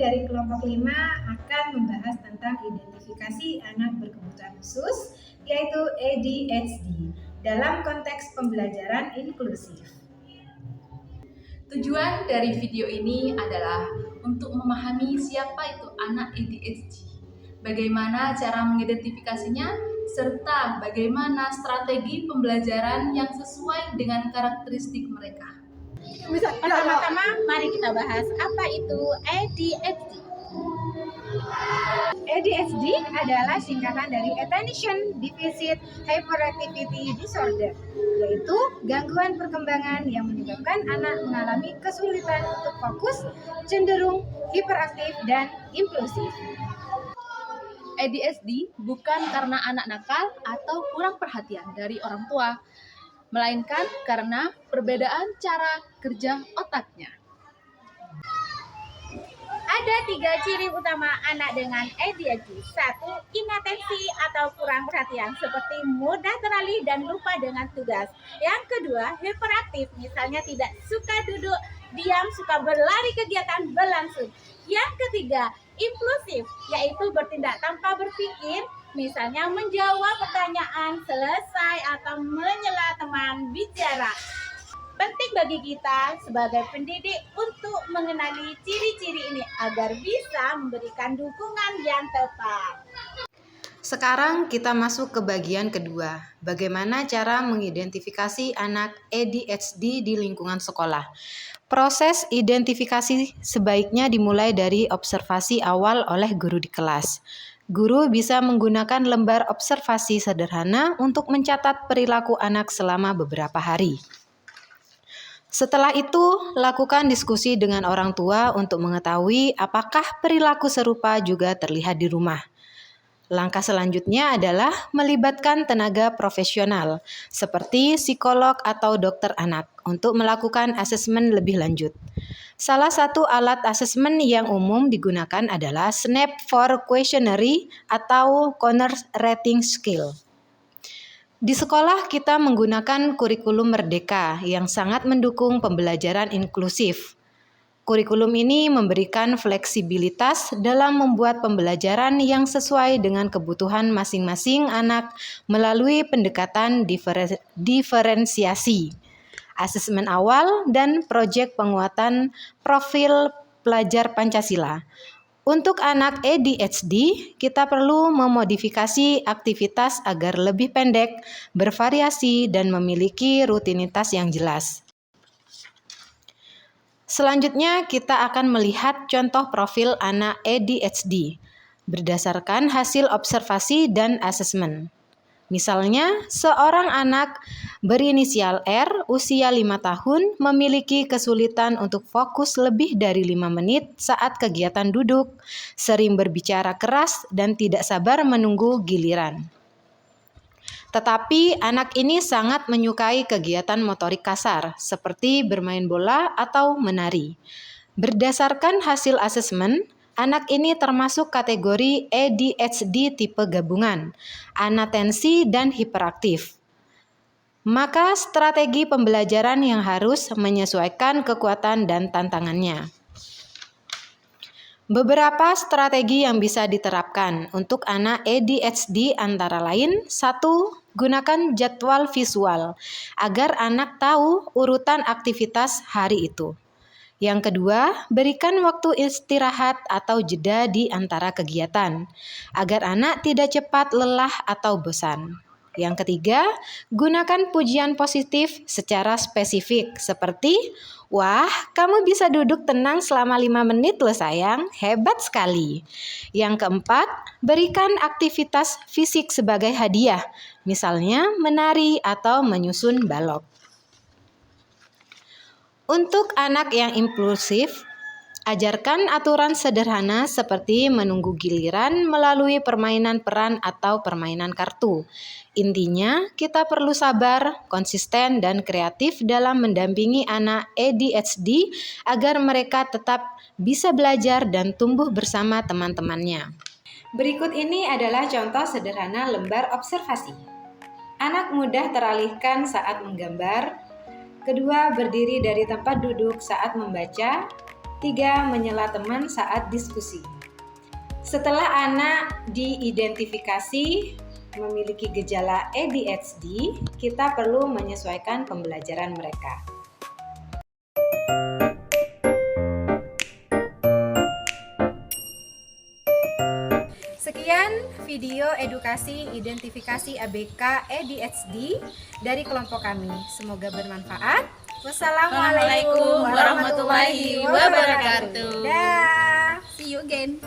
dari kelompok 5 akan membahas tentang identifikasi anak berkebutuhan khusus, yaitu ADHD, dalam konteks pembelajaran inklusif. Tujuan dari video ini adalah untuk memahami siapa itu anak ADHD, bagaimana cara mengidentifikasinya, serta bagaimana strategi pembelajaran yang sesuai dengan karakteristik mereka. Pertama-tama, mari kita bahas apa itu ADHD. ADHD adalah singkatan dari Attention Deficit Hyperactivity Disorder, yaitu gangguan perkembangan yang menyebabkan anak mengalami kesulitan untuk fokus, cenderung hiperaktif, dan impulsif. ADHD bukan karena anak nakal atau kurang perhatian dari orang tua, melainkan karena perbedaan cara kerja otaknya. Ada 3 ciri utama anak dengan ADHD. 1. Inatensi atau kurang perhatian, seperti mudah teralih dan lupa dengan tugas. Yang kedua, hiperaktif, misalnya tidak suka duduk diam, suka berlari kegiatan berlangsung. Yang ketiga, impulsif, yaitu bertindak tanpa berpikir, misalnya menjawab pertanyaan selesai atau menyela teman bicara. Penting bagi kita sebagai pendidik untuk mengenali ciri-ciri ini agar bisa memberikan dukungan yang tepat. Sekarang kita masuk ke bagian kedua, bagaimana cara mengidentifikasi anak ADHD di lingkungan sekolah. Proses identifikasi sebaiknya dimulai dari observasi awal oleh guru di kelas. Guru bisa menggunakan lembar observasi sederhana untuk mencatat perilaku anak selama beberapa hari. Setelah itu, lakukan diskusi dengan orang tua untuk mengetahui apakah perilaku serupa juga terlihat di rumah. Langkah selanjutnya adalah melibatkan tenaga profesional, seperti psikolog atau dokter anak, untuk melakukan asesmen lebih lanjut. Salah satu alat asesmen yang umum digunakan adalah SNAP for Questionnaire atau Corner Rating Scale. Di sekolah kita menggunakan kurikulum merdeka yang sangat mendukung pembelajaran inklusif. Kurikulum ini memberikan fleksibilitas dalam membuat pembelajaran yang sesuai dengan kebutuhan masing-masing anak melalui pendekatan diferensiasi, asesmen awal, dan proyek penguatan profil pelajar Pancasila. Untuk anak ADHD, kita perlu memodifikasi aktivitas agar lebih pendek, bervariasi, dan memiliki rutinitas yang jelas. Selanjutnya, kita akan melihat contoh profil anak ADHD berdasarkan hasil observasi dan asesmen. Misalnya, seorang anak berinisial R, usia 5 tahun, memiliki kesulitan untuk fokus lebih dari 5 menit saat kegiatan duduk, sering berbicara keras, dan tidak sabar menunggu giliran. Tetapi anak ini sangat menyukai kegiatan motorik kasar, seperti bermain bola atau menari. Berdasarkan hasil asesmen, anak ini termasuk kategori ADHD tipe gabungan, anatensi dan hiperaktif. Maka strategi pembelajaran yang harus menyesuaikan kekuatan dan tantangannya. Beberapa strategi yang bisa diterapkan untuk anak ADHD antara lain: 1. Gunakan jadwal visual agar anak tahu urutan aktivitas hari itu. Yang kedua, berikan waktu istirahat atau jeda di antara kegiatan, agar anak tidak cepat lelah atau bosan. Yang ketiga, gunakan pujian positif secara spesifik, seperti, "Wah, kamu bisa duduk tenang selama 5 menit loh sayang, hebat sekali." Yang keempat, berikan aktivitas fisik sebagai hadiah, misalnya menari atau menyusun balok. Untuk anak yang impulsif, ajarkan aturan sederhana seperti menunggu giliran melalui permainan peran atau permainan kartu. Intinya, kita perlu sabar, konsisten, dan kreatif dalam mendampingi anak ADHD agar mereka tetap bisa belajar dan tumbuh bersama teman-temannya. Berikut ini adalah contoh sederhana lembar observasi. Anak mudah teralihkan saat menggambar. Kedua, berdiri dari tempat duduk saat membaca. 3. Menyela teman saat diskusi. Setelah anak diidentifikasi memiliki gejala ADHD, kita perlu menyesuaikan pembelajaran mereka. Sekian video edukasi identifikasi ABK ADHD dari kelompok kami. Semoga bermanfaat. Wassalamualaikum warahmatullahi wabarakatuh. Dah. See you again.